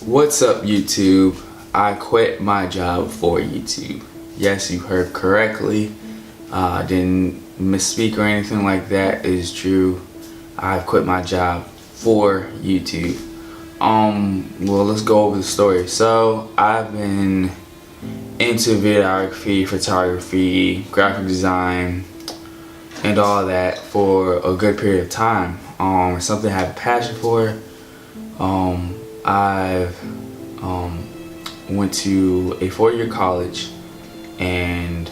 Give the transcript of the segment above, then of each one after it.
What's up, YouTube? I quit my job for YouTube. Yes, you heard correctly. Didn't misspeak or anything like that. It is true. I've quit my job for YouTube. Well, let's go over the story. So I've been into videography, photography, graphic design, and all that for a good period of time. It's something I have a passion for. I've went to a 4-year college, and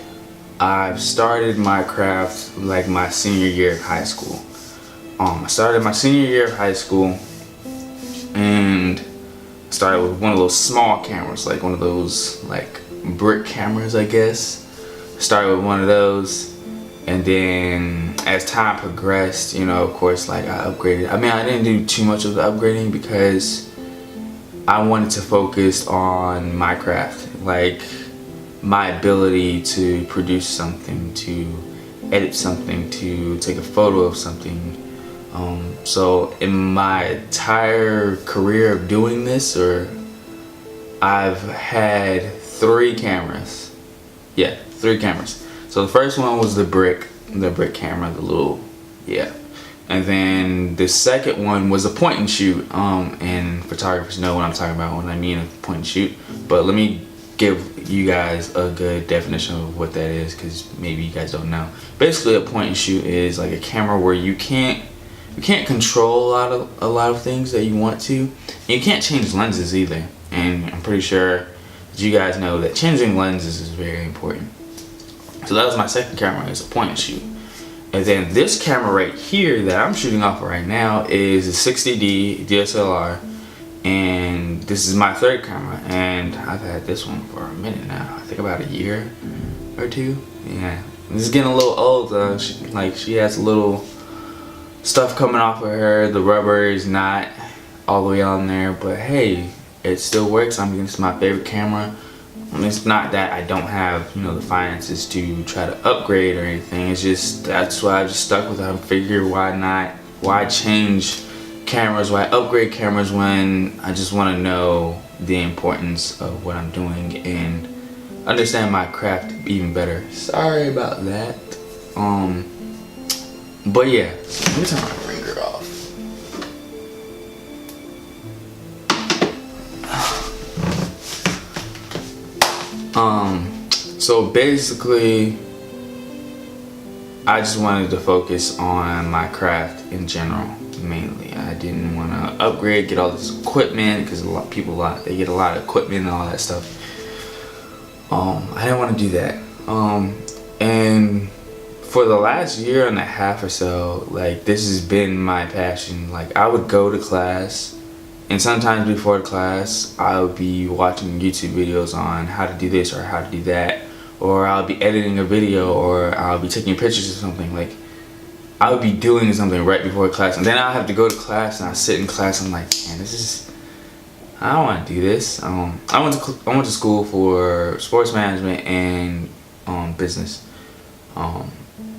I've started my craft like my senior year of high school. I started my senior year of high school and started with one of those small cameras, like one of those like brick cameras, I guess. Started with one of those, and then as time progressed, you know, of course, like I upgraded. I mean, I didn't do too much of the upgrading because I wanted to focus on my craft, like my ability to produce something, to edit something, to take a photo of something. So in my entire career of doing this, I've had 3 cameras. Yeah, 3 cameras. So the first one was the brick camera, the little, yeah. And then the second one was a point and shoot. And photographers know what I'm talking about when I mean a point and shoot. But let me give you guys a good definition of what that is, because maybe you guys don't know. Basically, a point and shoot is like a camera where you can't control a lot of things that you want to. And you can't change lenses either. And I'm pretty sure that you guys know that changing lenses is very important. So that was my second camera, is a point and shoot. And then this camera right here that I'm shooting off of right now is a 60D DSLR, and this is my third camera, and I've had this one for a minute now. I think about a year or 2. Yeah, this is getting a little old. She has a little stuff coming off of her. The rubber is not all the way on there, but hey, it still works. I mean, it's my favorite camera. It's not that I don't have, you know, the finances to try to upgrade or anything. It's just, that's why I just stuck with it. I figured why change cameras, why upgrade cameras when I just want to know the importance of what I'm doing and understand my craft even better. Sorry about that. But yeah, let me turn my ringer off. So basically, I just wanted to focus on my craft in general, mainly. I didn't want to upgrade, get all this equipment, because a lot of people, they get a lot of equipment and all that stuff. I didn't want to do that. And for the last year and a half or so, like, this has been my passion. Like, I would go to class, and sometimes before class, I would be watching YouTube videos on how to do this or how to do that, or I'll be editing a video, or I'll be taking pictures of something. Like, I would be doing something right before class, and then I'll have to go to class, and I sit in class, and I'm like, man, I don't want to do this. I went to school for sports management and business.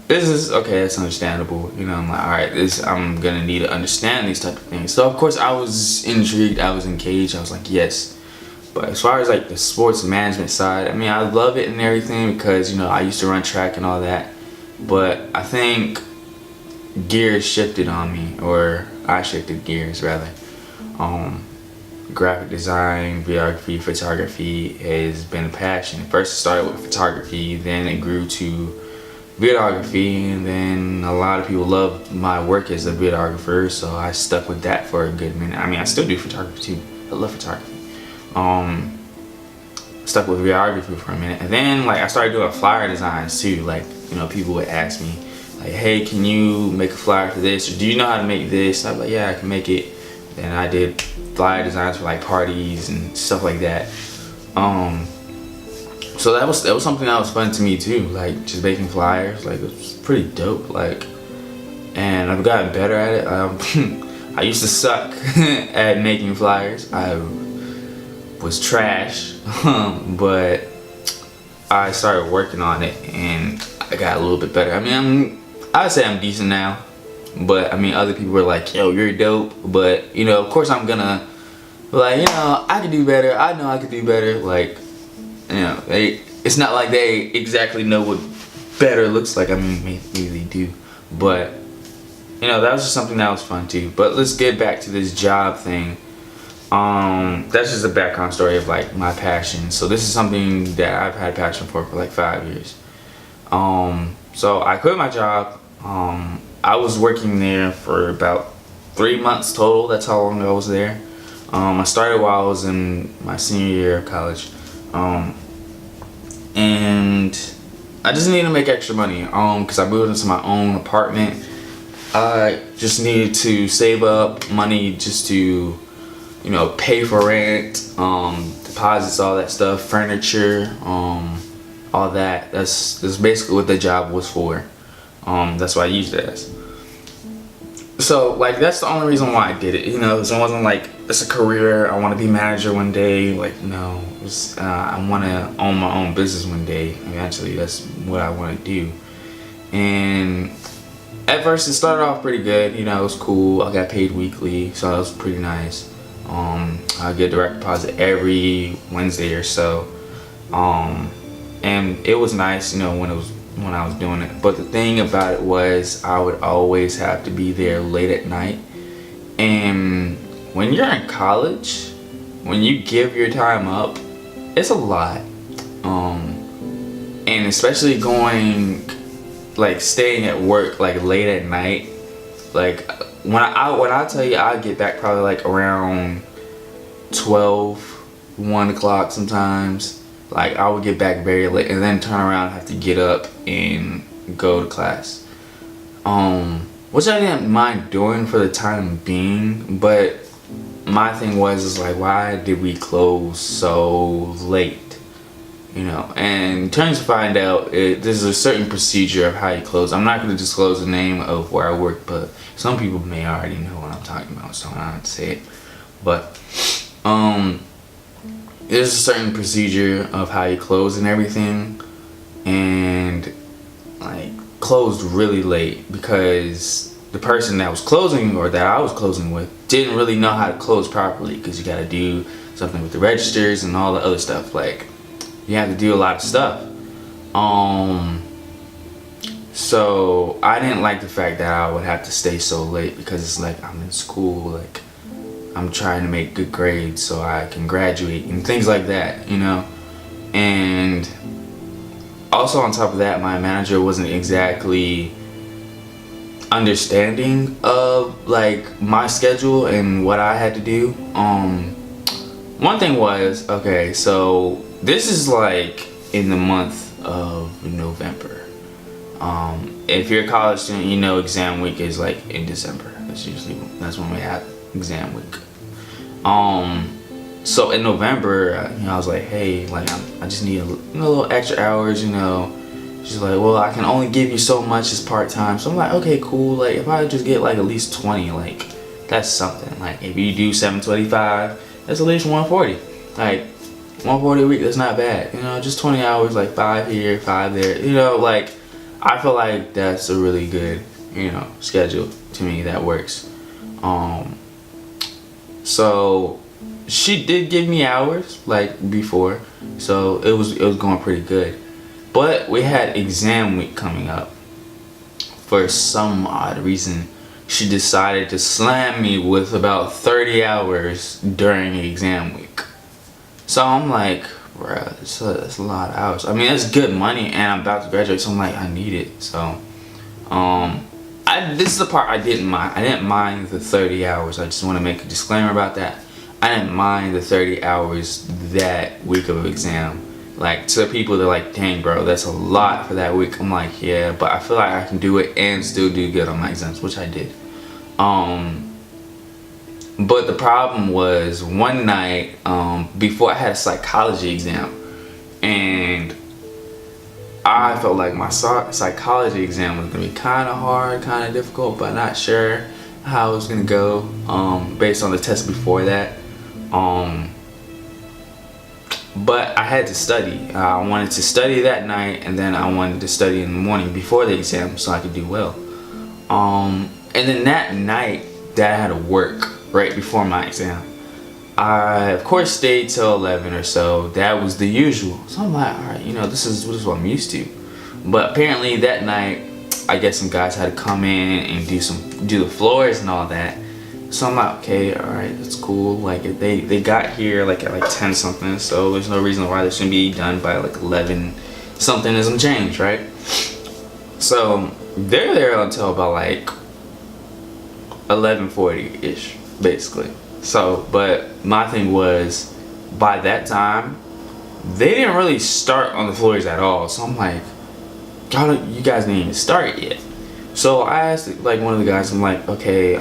Business, okay, that's understandable. You know, I'm like, alright, I'm gonna need to understand these type of things. So of course I was intrigued, I was engaged, I was like, yes. But as far as like the sports management side, I mean, I love it and everything because, you know, I used to run track and all that. But I think gears shifted on me, or I shifted gears rather. Graphic design, videography, photography has been a passion. First it started with photography, then it grew to videography, and then a lot of people love my work as a videographer, so I stuck with that for a good minute. I mean, I still do photography too. I love photography. Stuck with videography for a minute, and then like I started doing flyer designs too. Like, you know, people would ask me like, hey, can you make a flyer for this, or do you know how to make this? I'm like, yeah, I can make it. Then I did flyer designs for like parties and stuff like that. So that was something that was fun to me too, like just making flyers. Like, it was pretty dope. Like, and I've gotten better at it. I used to suck at making flyers. I was trash, but I started working on it and I got a little bit better. I mean, I'd say I'm decent now, but I mean, other people were like, yo, you're dope. But you know, of course I'm gonna But like, I could do better. I know I could do better. Like, it's not like they exactly know what better looks like. I mean, maybe they do, but that was just something that was fun too. But let's get back to this job thing. That's just a background story of like my passion. So this is something that I've had passion for like 5 years. So I quit my job. I was working there for about 3 months total. That's how long I was there. I started while I was in my senior year of college. And I just needed to make extra money. Because I moved into my own apartment. I just needed to save up money just to, pay for rent, deposits, all that stuff, furniture, all that. That's basically what the job was for. That's what I used it as. So like that's the only reason why I did it. So it wasn't like it's a career. I want to be manager one day. Like no, I want to own my own business one day. Eventually, that's what I want to do. And at first, it started off pretty good. It was cool. I got paid weekly, so that was pretty nice. I get direct deposit every Wednesday or so, and it was nice. When I was doing it. But the thing about it was I would always have to be there late at night. And when you're in college, when you give your time up, it's a lot. And especially staying at work like late at night. Like when I tell you I get back probably like around 12, 1 o'clock sometimes. Like I would get back very late and then turn around and have to get up and go to class. Which I didn't mind doing for the time being, but my thing was like, why did we close so late? And turns to find out there's a certain procedure of how you close. I'm not going to disclose the name of where I work, but some people may already know what I'm talking about, so I'm not going to say it. But there's a certain procedure of how you close and everything, and like closed really late because the person that was closing or that I was closing with didn't really know how to close properly, because you got to do something with the registers and all the other stuff. Like you have to do a lot of stuff. So I didn't like the fact that I would have to stay so late, because it's like I'm in school, like I'm trying to make good grades so I can graduate and things like that, And also on top of that, my manager wasn't exactly understanding of like my schedule and what I had to do. One thing was, okay, so this is like in the month of November. If you're a college student, exam week is like in December. That's when we have exam week. So in November, I was like, hey, like I just need a little extra hours, She's like, well, I can only give you so much as part-time. So I'm like, okay, cool. Like if I just get like at least 20, like that's something. Like if you do 725, that's at least 140. Like 140 a week, that's not bad. Just 20 hours, like 5 here, 5 there. Like I feel like that's a really good, schedule to me that works. So she did give me hours like before, so it was going pretty good. But we had exam week coming up. For some odd reason, she decided to slam me with about 30 hours during exam week. So I'm like, bruh, that's a lot of hours. I mean, that's good money, and I'm about to graduate, so I'm like, I need it. So, this is the part I didn't mind. I didn't mind the 30 hours. I just want to make a disclaimer about that. I didn't mind the 30 hours that week of exam. Like, to the people, they're like, dang, bro, that's a lot for that week. I'm like, yeah, but I feel like I can do it and still do good on my exams, which I did. But the problem was one night before I had a psychology exam, and I felt like my psychology exam was gonna be kind of hard, kind of difficult, but not sure how it was gonna go based on the test before that. But I had to study. I wanted to study that night, and then I wanted to study in the morning before the exam so I could do well. And then that night that I had to work right before my exam, I of course stayed till 11 or so. That was the usual. So I'm like, all right, this is what I'm used to. But apparently that night, I guess some guys had to come in and do the floors and all that. So I'm like, okay, all right, that's cool. Like if they got here like at like 10 something, so there's no reason why this shouldn't be done by like 11 something and some change, right? So they're there until about like 11:40 ish, basically. So, but my thing was, by that time, they didn't really start on the floors at all. So I'm like, you guys didn't even start yet. So I asked like one of the guys, I'm like, okay,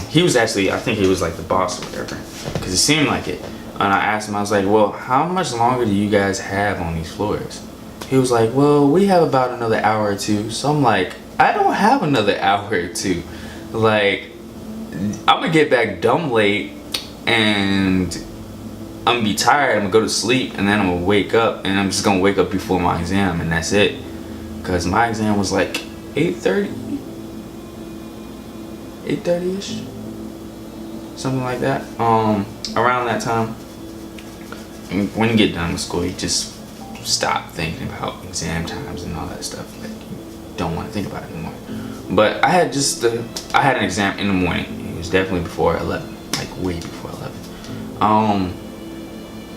he was actually, I think he was like the boss or whatever, because it seemed like it. And I asked him, I was like, well, how much longer do you guys have on these floors? He was like, well, we have about another hour or two. So I'm like, I don't have another hour or two. Like, I'm gonna get back dumb late and I'm gonna be tired, I'm gonna go to sleep, and then I'm gonna wake up, and I'm just gonna wake up before my exam, and that's it. Because my exam was like 8:30-ish, something like that. Around that time. And when you get done with school, you just stop thinking about exam times and all that stuff. Like, you don't want to think about it anymore. But I had an exam in the morning. It was definitely before 11, like way before 11.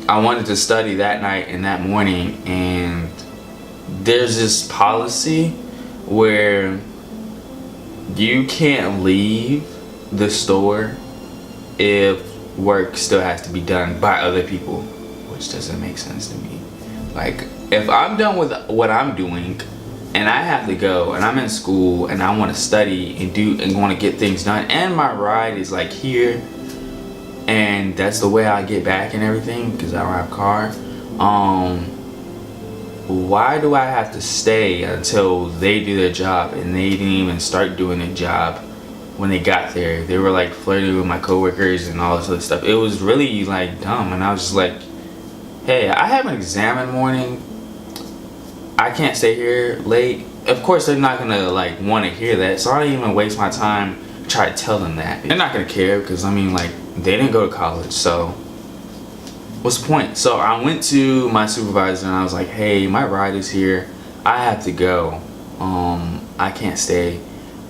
I wanted to study that night and that morning, and there's this policy where you can't leave the store if work still has to be done by other people, which doesn't make sense to me. Like, if I'm done with what I'm doing and I have to go and I'm in school and I want to study and want to get things done, and my ride is like here, and that's the way I get back and everything because I don't have a car, why do I have to stay until they do their job? And they didn't even start doing their job when they got there. They were like flirting with my coworkers and all this other stuff. It was really like dumb, and I was just like, hey, I have an exam in the morning. I can't stay here late. Of course they're not gonna like want to hear that, so I don't even waste my time try to tell them that. They're not gonna care because I mean, like, they didn't go to college, so what's the point? So I went to my supervisor and I was like, hey, my ride is here, I have to go, I can't stay.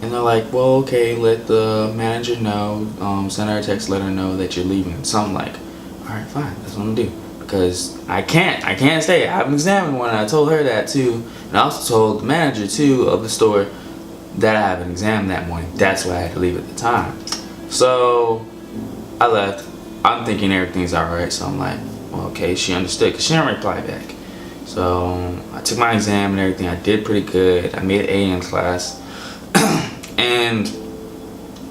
And they're like, well, okay, let the manager know, send her a text, let her know that you're leaving. So I'm like, all right, fine, that's what I'm gonna do, because I can't stay. I have an exam in the morning. I told her that too, and I also told the manager too of the store that I have an exam that morning. That's why I had to leave at the time. So I left. I'm thinking everything's alright, so I'm like, well, okay, she understood, because she didn't reply back. So I took my exam and everything. I did pretty good. I made an A in class. And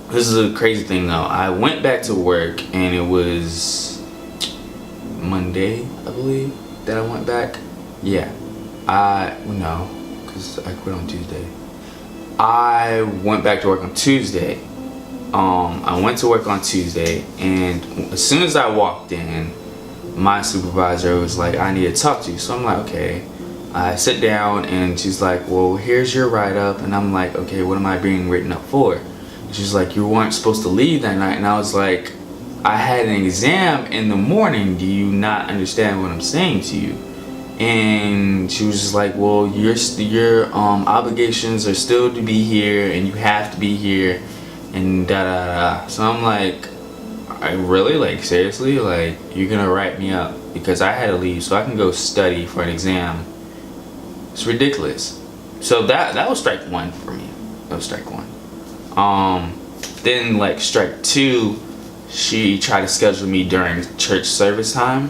this is a crazy thing though. I went back to work and it was Monday, I believe, that I went back. Yeah. No, because I quit on Tuesday. I went back to work on Tuesday. I went to work on Tuesday, and as soon as I walked in, my supervisor was like, I need to talk to you. So I'm like, okay. I sit down and she's like, well, here's your write-up. And I'm like, okay, what am I being written up for? She's like, you weren't supposed to leave that night. And I was like, I had an exam in the morning. Do you not understand what I'm saying to you? And she was just like, well, your obligations are still to be here, and you have to be here, and da da da. So I'm like, I really, like, seriously, like, you're gonna write me up because I had to leave so I can go study for an exam? It's ridiculous. So that was strike one for me. That was strike one. Then like strike two, she tried to schedule me during church service time,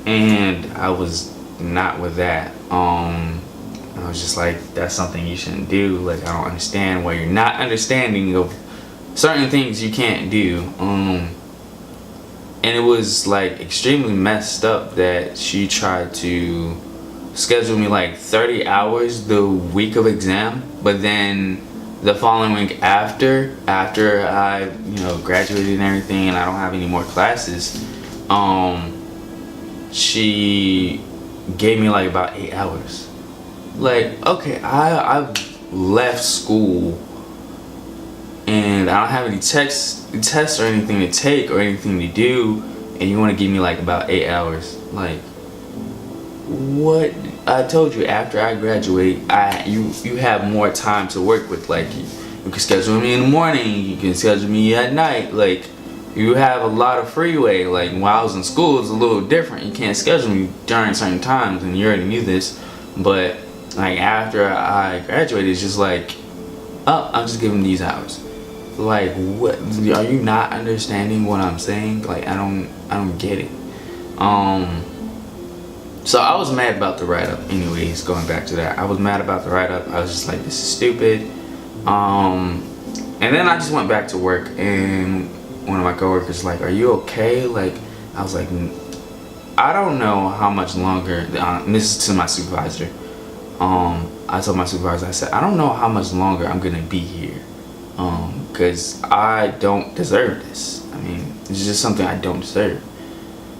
and I was not with that. I was just like, that's something you shouldn't do. Like, I don't understand why you're not understanding of certain things you can't do. And it was like extremely messed up that she tried to schedule me like 30 hours the week of exam, but then the following week after I graduated and everything and I don't have any more classes, she gave me like about 8 hours. Like, okay, I've left school and I don't have any tests or anything to take or anything to do, and you want to give me like about 8 hours. Like, what? I told you after I graduate, you have more time to work with. Like, you can schedule me in the morning, you can schedule me at night. Like, you have a lot of freeway. Like, while I was in school, it's a little different. You can't schedule me during certain times, and you already knew this. But like after I graduated, it's just like, oh, I'm just giving these hours. Like, what? Are you not understanding what I'm saying? Like, I don't get it. So I was mad about the write-up. Anyways, going back to that, I was mad about the write-up. I was just like, this is stupid. And then I just went back to work, and one of my coworkers like, are you okay? Like, I was like, I don't know how much longer. This is to my supervisor. I told my supervisor, I said, I don't know how much longer I'm gonna be here, because I don't deserve this. I mean, it's just something I don't deserve.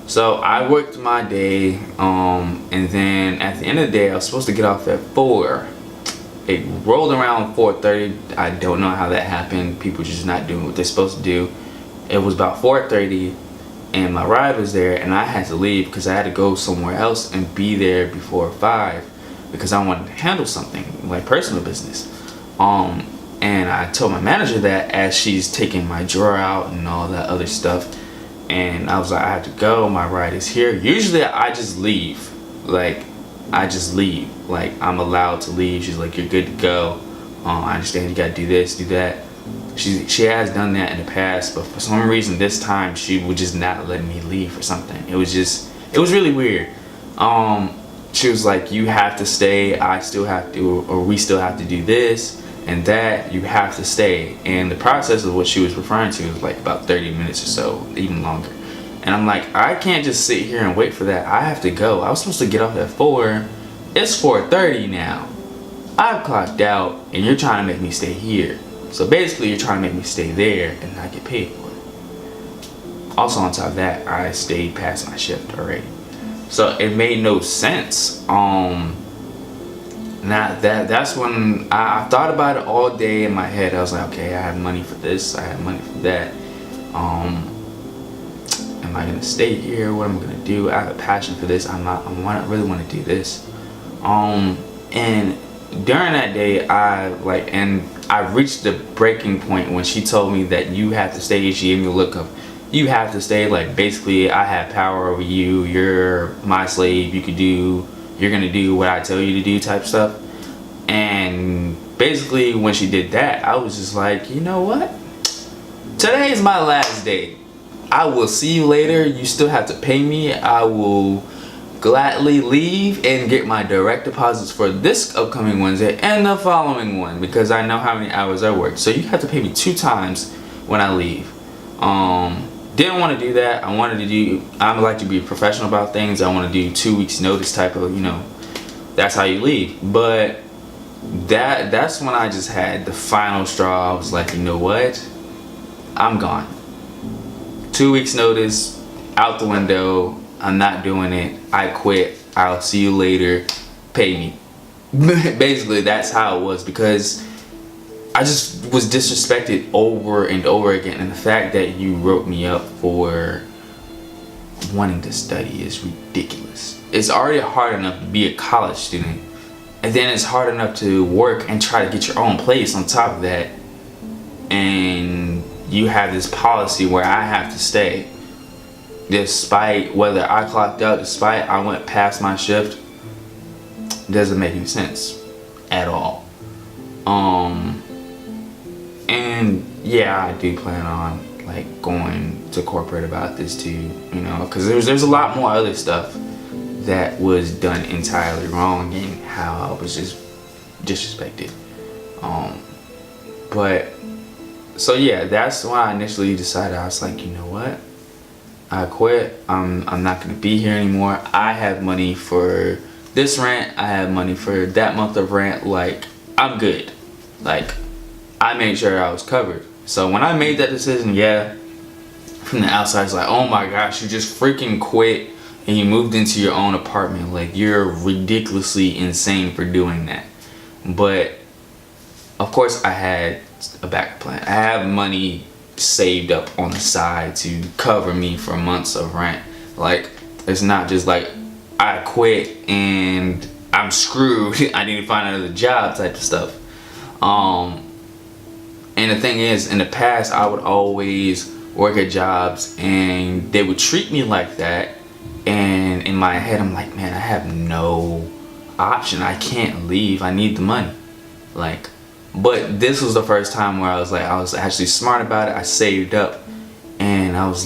So I worked my day, and then at the end of the day, I was supposed to get off at 4. It rolled around 4:30. I don't know how that happened. People just not doing what they're supposed to do. It was about 4:30, and my ride was there, and I had to leave because I had to go somewhere else and be there before 5 because I wanted to handle something, like personal business. And I told my manager that as she's taking my drawer out and all that other stuff. And I was like, I have to go, my ride is here. Usually I just leave. Like, I just leave. Like, I'm allowed to leave. She's like, you're good to go. I understand you gotta do this, do that. She has done that in the past, but for some reason this time she would just not let me leave or something. It was really weird. She was like, you have to stay, I still have to, or we still have to do this and that, you have to stay. And the process of what she was referring to was like about 30 minutes or so, even longer. And I'm like, I can't just sit here and wait for that. I have to go. I was supposed to get off at 4. It's 4:30 now. I've clocked out, and you're trying to make me stay here. So basically, you're trying to make me stay there and not get paid for it. Also, on top of that, I stayed past my shift already. So it made no sense. That's when I thought about it all day in my head. I was like, okay, I have money for this, I have money for that. Am I gonna stay here? What am I gonna do? I have a passion for this. I really want to do this. And during that day, I reached the breaking point when she told me that you have to stay. She gave me a look of, you have to stay. Like, basically, I have power over you. You're my slave. You're gonna do what I tell you to do, type stuff. And basically, when she did that, I was just like, you know what? Today is my last day. I will see you later. You still have to pay me. I will gladly leave and get my direct deposits for this upcoming Wednesday and the following one, because I know how many hours I worked. So you have to pay me 2 times when I leave. Didn't want to do that. I like to be professional about things. I want to do 2 weeks notice type of, that's how you leave. But that's when I just had the final straw. I was like, you know what? I'm gone. 2 weeks notice, out the window. I'm not doing it. I quit. I'll see you later. Pay me. Basically, that's how it was, because I just was disrespected over and over again. And the fact that you wrote me up for wanting to study is ridiculous. It's already hard enough to be a college student, and then it's hard enough to work and try to get your own place on top of that. And you have this policy where I have to stay, despite whether I clocked out, despite I went past my shift. Doesn't make any sense at all. And yeah, I do plan on like going to corporate about this too, because there's a lot more other stuff that was done entirely wrong and how I was just disrespected. But so yeah, that's why I initially decided. I was like, you know what? I quit. I'm not gonna be here anymore. I have money for this rent. I have money for that month of rent. Like, I'm good. Like, I made sure I was covered. So when I made that decision, yeah, from the outside, it's like, oh my gosh, you just freaking quit and you moved into your own apartment. Like, you're ridiculously insane for doing that. But of course, I had a backup plan. I have money saved up on the side to cover me for months of rent. Like, it's not just like I quit and I'm screwed. I need to find another job type of stuff. And the thing is, in the past, I would always work at jobs and they would treat me like that. And in my head, I'm like, man, I have no option. I can't leave. I need the money. Like, but this was the first time where I was actually smart about it. I saved up and I was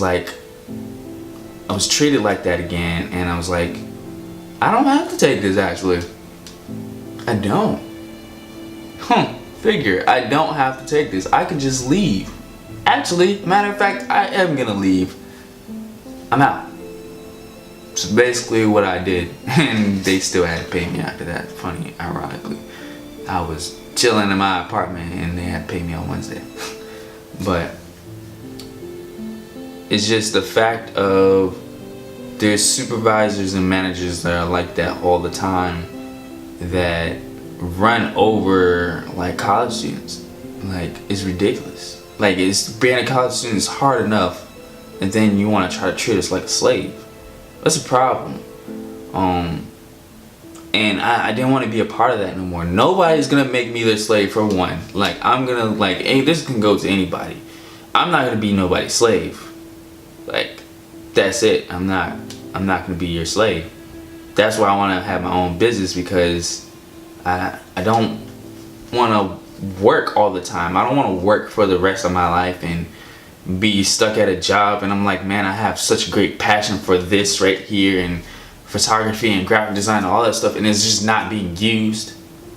treated like that again. And I was like, I don't have to take this actually. I don't. Figure, I don't have to take this. I can just leave. Actually, matter of fact, I am gonna leave. I'm out. So basically what I did, and they still had to pay me after that. Funny, ironically. I was chilling in my apartment and they had to pay me on Wednesday. But it's just the fact of there's supervisors and managers that are like that all the time that run over like college students. Like, it's ridiculous. Like, it's being a college student is hard enough, and then you want to try to treat us like a slave. That's a problem. And I didn't want to be a part of that no more. Nobody's gonna make me their slave, for one. Like, I'm gonna, like, hey, this can go to anybody. I'm not gonna be nobody's slave. Like, that's it. I'm not gonna be your slave. That's why I want to have my own business, because I don't want to work all the time. I don't want to work for the rest of my life and be stuck at a job and I'm like, man, I have such a great passion for this right here, and photography and graphic design and all that stuff, and it's just not being used.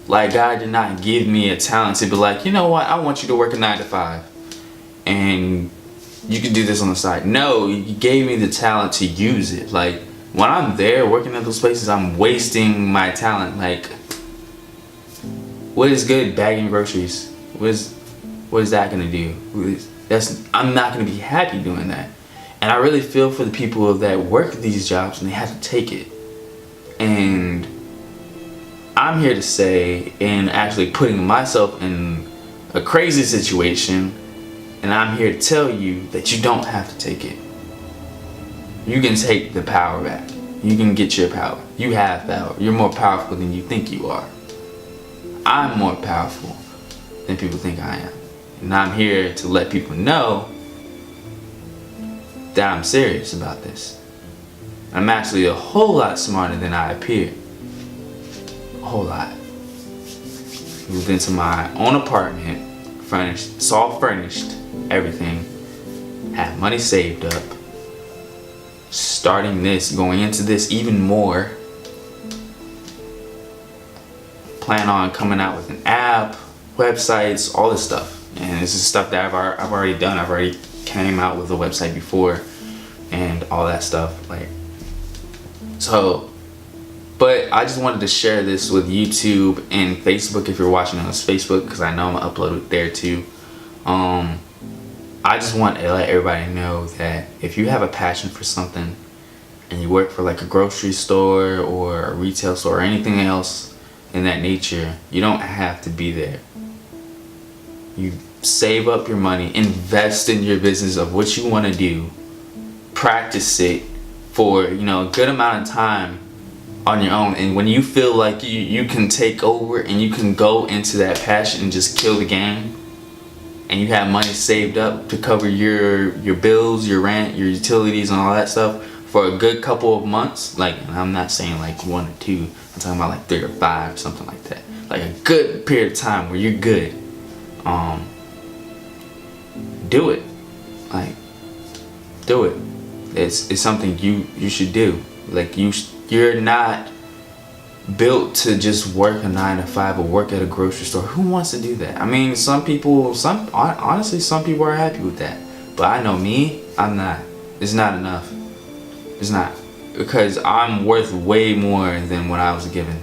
Like, God did not give me a talent to be like, you know what, I want you to work a 9 to 5 and you can do this on the side. No, He gave me the talent to use it. Like, when I'm there working at those places, I'm wasting my talent. Like, what is good bagging groceries? What is that gonna do? I'm not gonna be happy doing that. And I really feel for the people that work these jobs and they have to take it. And I'm here to say, and actually putting myself in a crazy situation, and I'm here to tell you that you don't have to take it. You can take the power back. You can get your power. You have power. You're more powerful than you think you are. I'm more powerful than people think I am. And I'm here to let people know that I'm serious about this. I'm actually a whole lot smarter than I appear. A whole lot. Moved into my own apartment, furnished, it's all furnished, everything. Have money saved up. Starting this, going into this even more. Plan on coming out with an app, websites, all this stuff. And this is stuff that I've already done. I've already came out with a website before and all that stuff. Like, so, but I just wanted to share this with YouTube and Facebook if you're watching on Facebook, because I know I'm gonna upload it there too. I just want to let everybody know that if you have a passion for something and you work for like a grocery store or a retail store or anything else in that nature, you don't have to be there. You save up your money, invest in your business of what you want to do, practice it for, you know, a good amount of time on your own, and when you feel like you can take over and you can go into that passion and just kill the game, and you have money saved up to cover your bills, your rent, your utilities and all that stuff for a good couple of months, like, I'm not saying like 1 or 2, I'm talking about like 3 or 5, something like that, like a good period of time where you're good. Do it. Like, do it. It's something you should do. Like, you're not built to just work a 9 to 5 or work at a grocery store. Who wants to do that? I mean, honestly, some people are happy with that. But I know me, I'm not. It's not enough. It's not. Because I'm worth way more than what I was given.